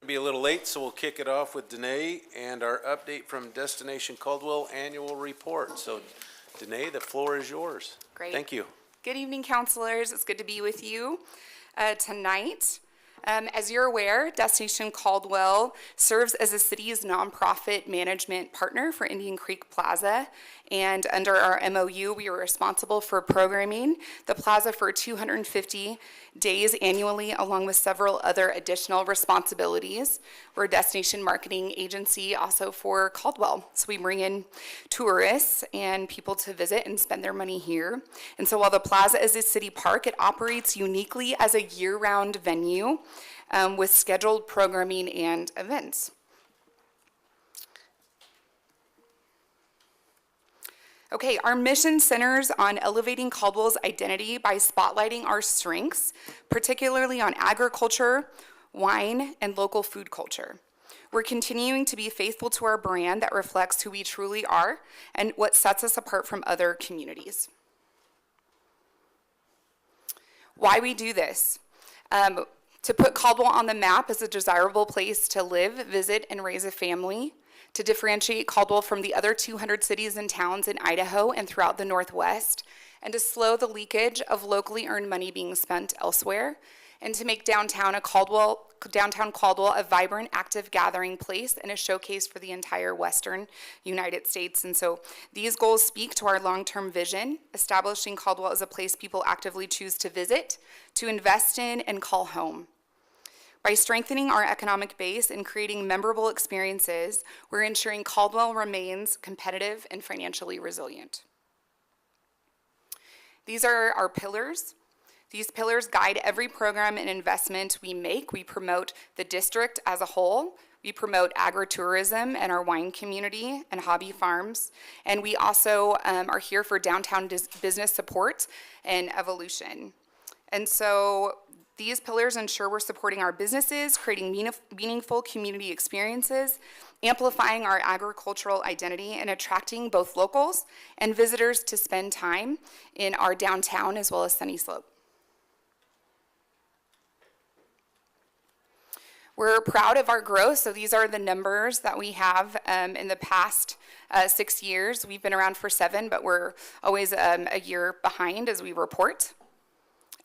Be a little late, so we'll kick it off with Danae and our update from Destination Caldwell Annual Report. So, Danae, the floor is yours. Great. Thank you. Good evening, counselors. It's good to be with you tonight. As you're aware, Destination Caldwell serves as the city's nonprofit management partner for Indian Creek Plaza, and under our MOU, we are responsible for programming the plaza for 250 days annually, along with several other additional responsibilities. We're a destination marketing agency also for Caldwell, so we bring in tourists and people to visit and spend their money here. And so while the plaza is a city park, it operates uniquely as a year-round venue with scheduled programming and events. Okay, our mission centers on elevating Caldwell's identity by spotlighting our strengths, particularly on agriculture, wine, and local food culture. We're continuing to be faithful to our brand that reflects who we truly are and what sets us apart from other communities. Why we do this? To put Caldwell on the map as a desirable place to live, visit, and raise a family, to differentiate Caldwell from the other 200 cities and towns in Idaho and throughout the Northwest, and to slow the leakage of locally earned money being spent elsewhere, and to make downtown Caldwell a vibrant, active gathering place and a showcase for the entire Western United States. And so these goals speak to our long-term vision, establishing Caldwell as a place people actively choose to visit, to invest in, and call home. By strengthening our economic base and creating memorable experiences, we're ensuring Caldwell remains competitive and financially resilient. These are our pillars. These pillars guide every program and investment we make. We promote the district as a whole. We promote agritourism and our wine community and hobby farms. And we also are here for downtown business support and evolution. And so these pillars ensure we're supporting our businesses, creating meaningful community experiences, amplifying our agricultural identity, and attracting both locals and visitors to spend time in our downtown as well as Sunny Slope. We're proud of our growth, so these are the numbers that we have in the past 6 years. We've been around for 7, but we're always a year behind as we report.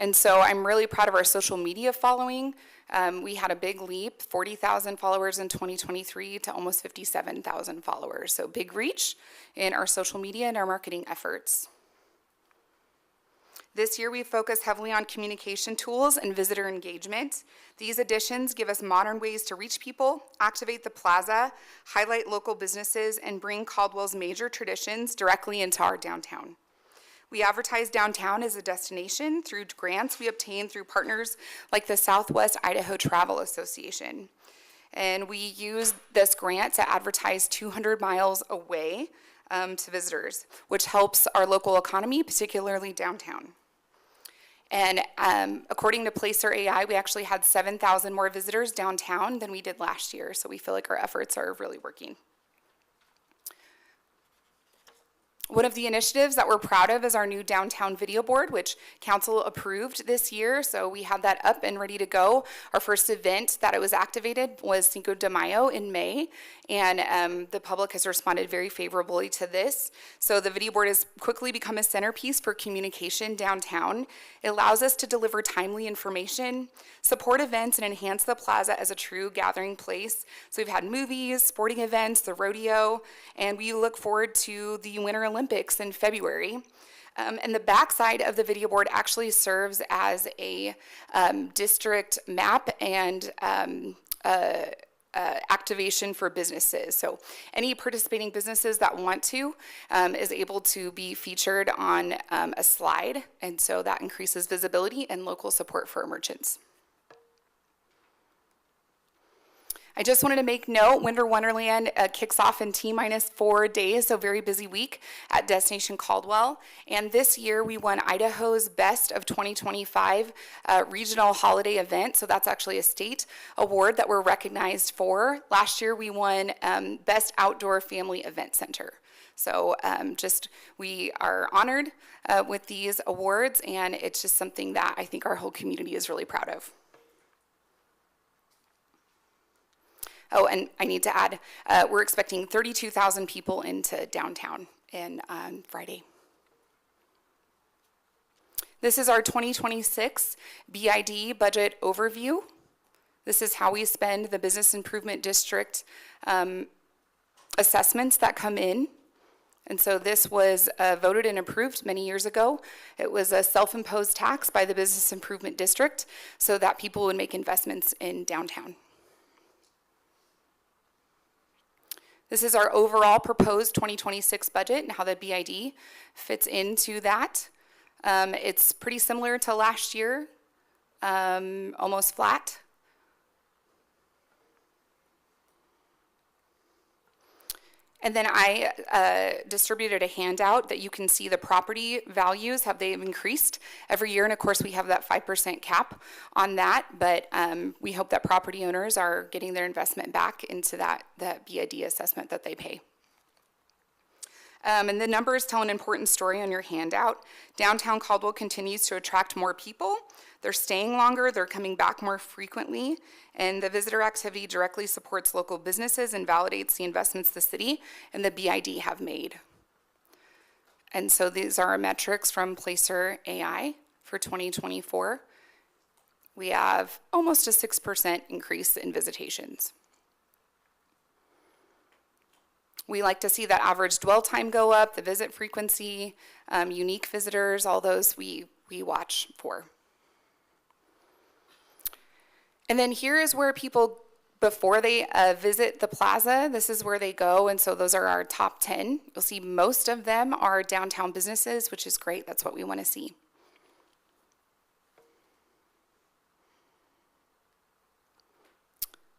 And so I'm really proud of our social media following. We had a big leap, 40,000 followers in 2023 to almost 57,000 followers. So big reach in our social media and our marketing efforts. This year we focused heavily on communication tools and visitor engagement. These additions give us modern ways to reach people, activate the plaza, highlight local businesses, and bring Caldwell's major traditions directly into our downtown. We advertise downtown as a destination through grants we obtain through partners like the Southwest Idaho Travel Association. And we use this grant to advertise 200 miles away to visitors, which helps our local economy, particularly downtown. And according to Placer AI, we actually had 7,000 more visitors downtown than we did last year, so we feel like our efforts are really working. One of the initiatives that we're proud of is our new downtown video board, which council approved this year. So we had that up and ready to go. Our first event that it was activated was Cinco de Mayo in May, and the public has responded very favorably to this. So the video board has quickly become a centerpiece for communication downtown. It allows us to deliver timely information, support events, and enhance the plaza as a true gathering place. So we've had movies, sporting events, the rodeo, and we look forward to the Winter Olympics in February. And the backside of the video board actually serves as a district map and activation for businesses. So any participating businesses that want to is able to be featured on a slide, and so that increases visibility and local support for our merchants. I just wanted to make note, Winter Wonderland kicks off in T-minus 4 days, so very busy week at Destination Caldwell. And this year we won Idaho's Best of 2025 regional holiday event. So that's actually a state award that we're recognized for. Last year we won Best Outdoor Family Event Center. So we are honored with these awards, and it's just something that I think our whole community is really proud of. Oh, and I need to add, we're expecting 32,000 people into downtown on Friday. This is our 2026 BID budget overview. This is how we spend the Business Improvement District assessments that come in. And so this was voted and approved many years ago. It was a self-imposed tax by the Business Improvement District so that people would make investments in downtown. This is our overall proposed 2026 budget and how the BID fits into that. It's pretty similar to last year, almost flat. And then I distributed a handout that you can see the property values, have they increased every year. And of course we have that 5% cap on that, but we hope that property owners are getting their investment back into that BID assessment that they pay. And the numbers tell an important story on your handout. Downtown Caldwell continues to attract more people. They're staying longer, they're coming back more frequently, and the visitor activity directly supports local businesses and validates the investments the city and the BID have made. And so these are our metrics from Placer AI for 2024. We have almost a 6% increase in visitations. We like to see that average dwell time go up, the visit frequency, unique visitors, all those we watch for. And then here is where people, before they visit the plaza, this is where they go, and so those are our top 10. You'll see most of them are downtown businesses, which is great. That's what we want to see.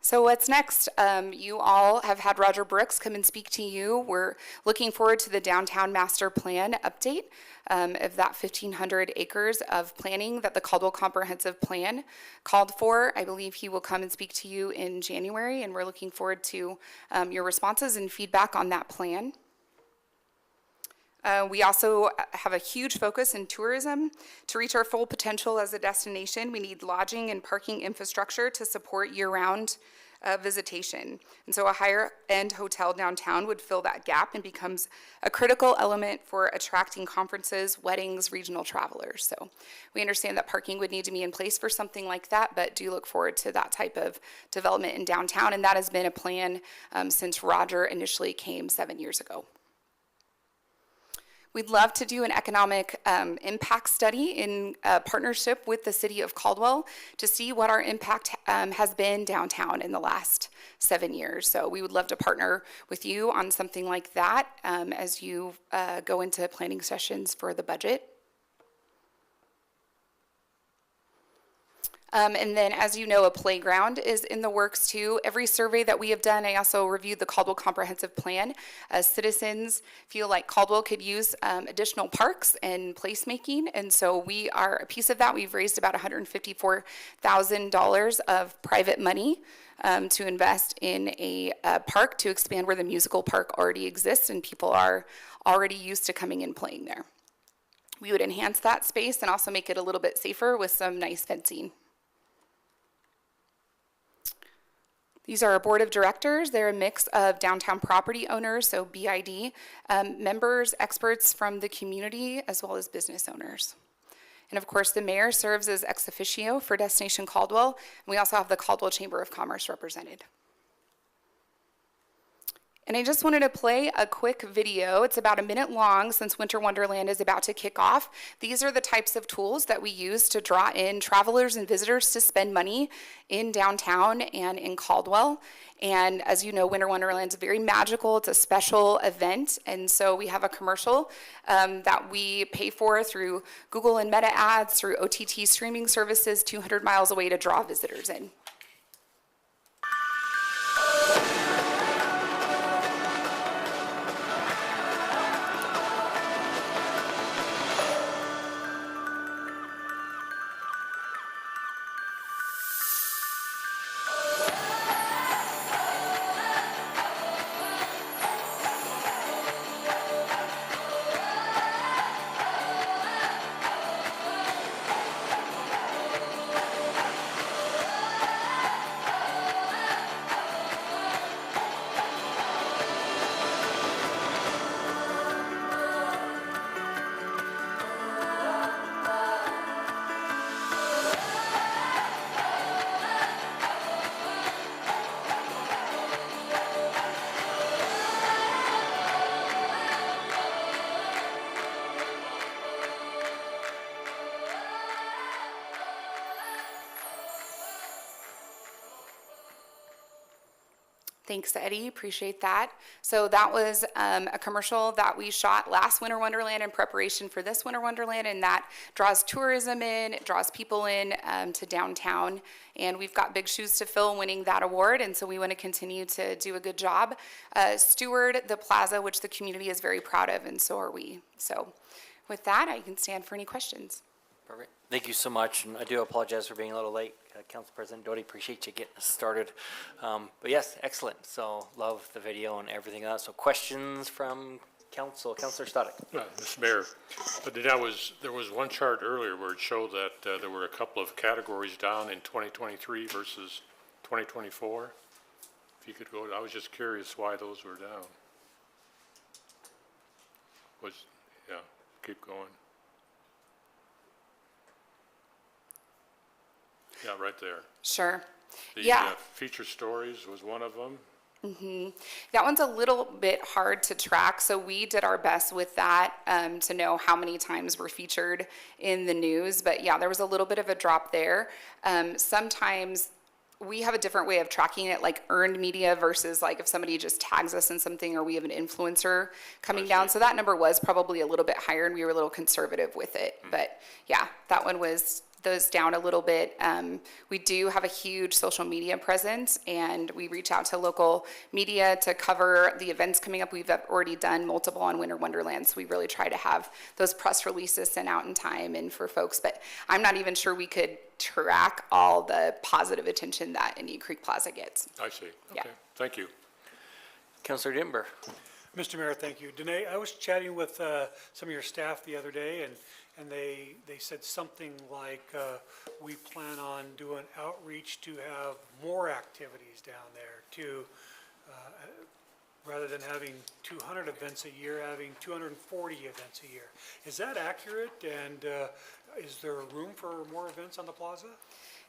So what's next? You all have had Roger Brooks come and speak to you. We're looking forward to the downtown master plan update of that 1,500 acres of planning that the Caldwell Comprehensive Plan called for. I believe he will come and speak to you in January, and we're looking forward to your responses and feedback on that plan. We also have a huge focus in tourism. To reach our full potential as a destination, we need lodging and parking infrastructure to support year-round visitation. And so a higher-end hotel downtown would fill that gap and becomes a critical element for attracting conferences, weddings, regional travelers. So we understand that parking would need to be in place for something like that, but do look forward to that type of development in downtown. And that has been a plan since Roger initially came 7 years ago. We'd love to do an economic impact study in partnership with the city of Caldwell to see what our impact has been downtown in the last 7 years. So we would love to partner with you on something like that as you go into planning sessions for the budget. And then, as you know, a playground is in the works too. Every survey that we have done, I also reviewed the Caldwell Comprehensive Plan. Citizens feel like Caldwell could use additional parks and placemaking, and so we are a piece of that. We've raised about $154,000 of private money to invest in a park to expand where the musical park already exists, and people are already used to coming and playing there. We would enhance that space and also make it a little bit safer with some nice fencing. These are our board of directors. They're a mix of downtown property owners, so BID, members, experts from the community, as well as business owners. And of course, the mayor serves as ex officio for Destination Caldwell, and we also have the Caldwell Chamber of Commerce represented. And I just wanted to play a quick video. It's about a minute long since Winter Wonderland is about to kick off. These are the types of tools that we use to draw in travelers and visitors to spend money in downtown and in Caldwell. And as you know, Winter Wonderland is very magical. It's a special event. And so we have a commercial that we pay for through Google and Meta ads, through OTT streaming services 200 miles away to draw visitors in. Thanks, Eddie. Appreciate that. So that was a commercial that we shot last Winter Wonderland in preparation for this Winter Wonderland, and that draws tourism in, it draws people in to downtown, and we've got big shoes to fill winning that award, and so we want to continue to do a good job. Steward the plaza, which the community is very proud of, and so are we. So with that, I can stand for any questions. Perfect. Thank you so much, and I do apologize for being a little late. Council President Doty, appreciate you getting us started. But yes, excellent. So love the video and everything else. So questions from council. Councilor Stoddard. Mr. Mayor, but there was one chart earlier where it showed that there were a couple of categories down in 2023 versus 2024. If you could go, I was just curious why those were down. Yeah, keep going. Yeah, right there. Sure. The Yeah. feature stories was one of them. That one's a little bit hard to track, so we did our best with that to know how many times we're featured in the news. But yeah, there was a little bit of a drop there. Sometimes we have a different way of tracking it, like earned media versus like if somebody just tags us in something or we have an influencer coming down. So that number was probably a little bit higher and we were a little conservative with it. But yeah, that one was those down a little bit. We do have a huge social media presence and we reach out to local media to cover the events coming up. We've already done multiple on Winter Wonderland, so we really try to have those press releases sent out in time and for folks, but I'm not even sure we could track all the positive attention that Indian Creek Plaza gets. I see. Yeah. Okay, thank you. Councilor Dimber. Mr. Mayor, thank you. Danae, I was chatting with some of your staff the other day, and they said something like, we plan on doing outreach to have more activities down there to, rather than having 200 events a year, having 240 events a year. Is that accurate, and is there room for more events on the plaza?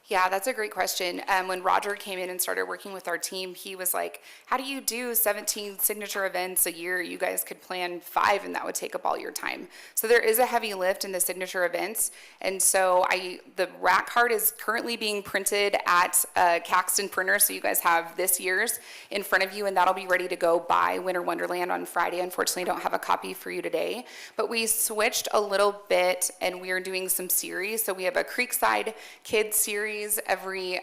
Yeah, that's a great question. When Roger came in and started working with our team, he was like, how do you do 17 signature events a year? You guys could plan 5 and that would take up all your time. So there is a heavy lift in the signature events. And so the rack card is currently being printed at Caxton printer. So you guys have this year's in front of you and that'll be ready to go by Winter Wonderland on Friday. Unfortunately, I don't have a copy for you today, but we switched a little bit and we are doing some series. So we have a Creekside Kids series every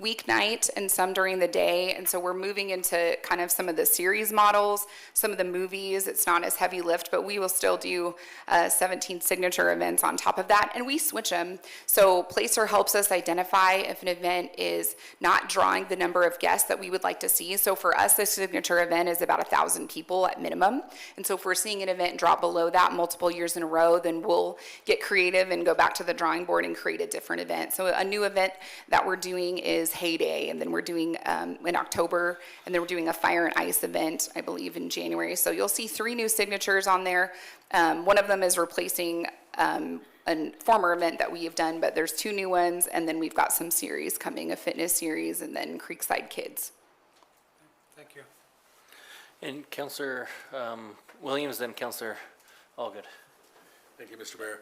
weeknight and some during the day, and so we're moving into kind of some of the series models, some of the movies. It's not as heavy lift, but we will still do 17 signature events on top of that, and we switch them. So Placer helps us identify if an event is not drawing the number of guests that we would like to see. So for us, the signature event is about 1,000 people at minimum, and so if we're seeing an event drop below that multiple years in a row, then we'll get creative and go back to the drawing board and create a different event. So a new event that we're doing is Heyday, and then we're doing in October, and then we're doing a Fire and Ice event, I believe, in January. So you'll see 3 new signatures on there. One of them is replacing a former event that we have done, but there's 2 new ones, and then we've got some series coming, a fitness series, and then Creekside Kids. Thank you. And Councilor Williams, then Councilor Allgood. Thank you, Mr. Mayor.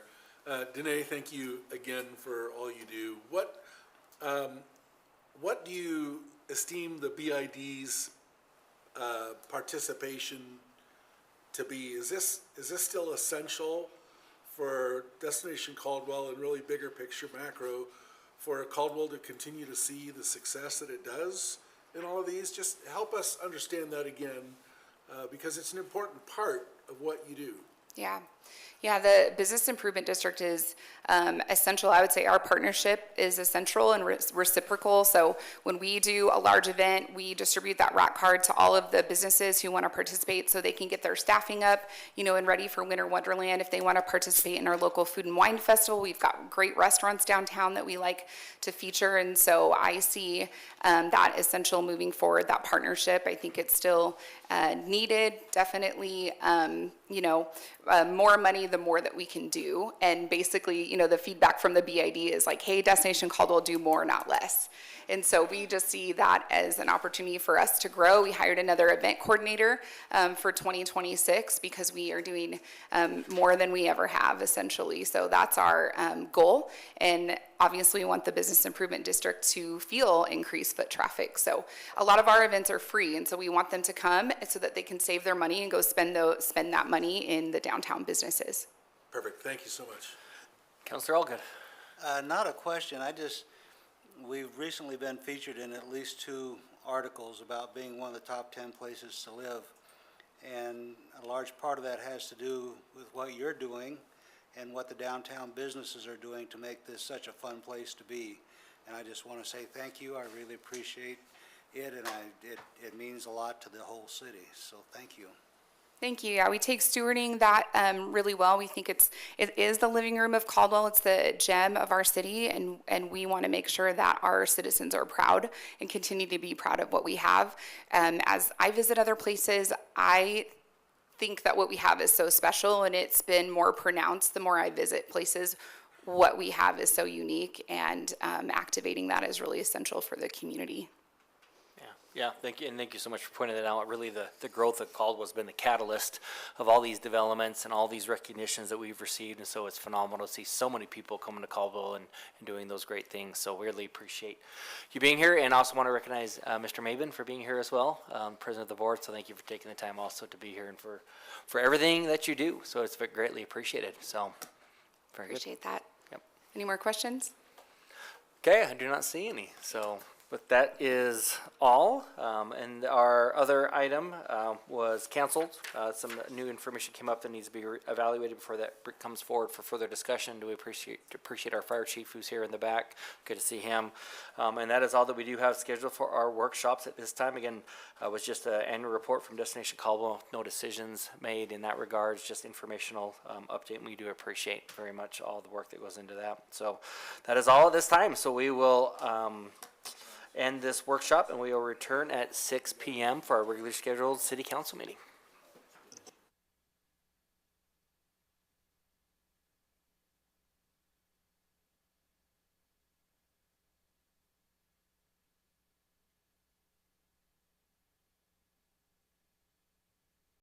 Danae, thank you again for all you do. What do you esteem the BID's participation to be? Is this still essential for Destination Caldwell and really bigger picture macro for Caldwell to continue to see the success that it does in all of these? Just help us understand that again, because it's an important part of what you do. Yeah, the Business Improvement District is essential. I would say our partnership is essential and reciprocal. So when we do a large event, we distribute that rack card to all of the businesses who want to participate so they can get their staffing up, and ready for Winter Wonderland. If they want to participate in our local food and wine festival, we've got great restaurants downtown that we like to feature. And so I see that essential moving forward, that partnership. I think it's still needed, definitely. more money, the more that we can do. And basically, you know, the feedback from the BID is like, hey, Destination Caldwell, do more, not less. And so we just see that as an opportunity for us to grow. We hired another event coordinator for 2026 because we are doing more than we ever have, essentially. So that's our goal. And obviously, we want the Business Improvement District to feel increased foot traffic. So a lot of our events are free, and so we want them to come so that they can save their money and go spend that money in the downtown businesses. Perfect, thank you so much. Counselor Allgood. Not a question, we've recently been featured in at least 2 articles about being one of the top 10 places to live. And a large part of that has to do with what you're doing and what the downtown businesses are doing to make this such a fun place to be. And I just want to say thank you, I really appreciate it, and it means a lot to the whole city, so thank you. Thank you. Yeah, we take stewarding that really well. We think it is the living room of Caldwell. It's the gem of our city, and we want to make sure that our citizens are proud and continue to be proud of what we have. As I visit other places, I think that what we have is so special, and it's been more pronounced the more I visit places. What we have is so unique, and activating that is really essential for the community. Yeah, thank you, and thank you so much for pointing that out. Really, the growth of Caldwell has been the catalyst of all these developments and all these recognitions that we've received, and so it's phenomenal to see so many people coming to Caldwell and doing those great things. So we really appreciate you being here, and also want to recognize Mr. Mabin for being here as well, President of the Board, so thank you for taking the time also to be here and for everything that you do. So it's greatly appreciated, so very good. Appreciate that. Yep. Any more questions? Okay, I do not see any, so. But that is all, and our other item was canceled. Some new information came up that needs to be evaluated before that comes forward for further discussion. Do we appreciate our fire chief who's here in the back. Good to see him. And that is all that we do have scheduled for our workshops at this time. Again, was just an annual report from Destination Caldwell. No decisions made in that regard. It's just informational update, and we do appreciate very much all the work that goes into that. So that is all at this time. So we will end this workshop, and we will return at 6 p.m. for our regularly scheduled city council meeting.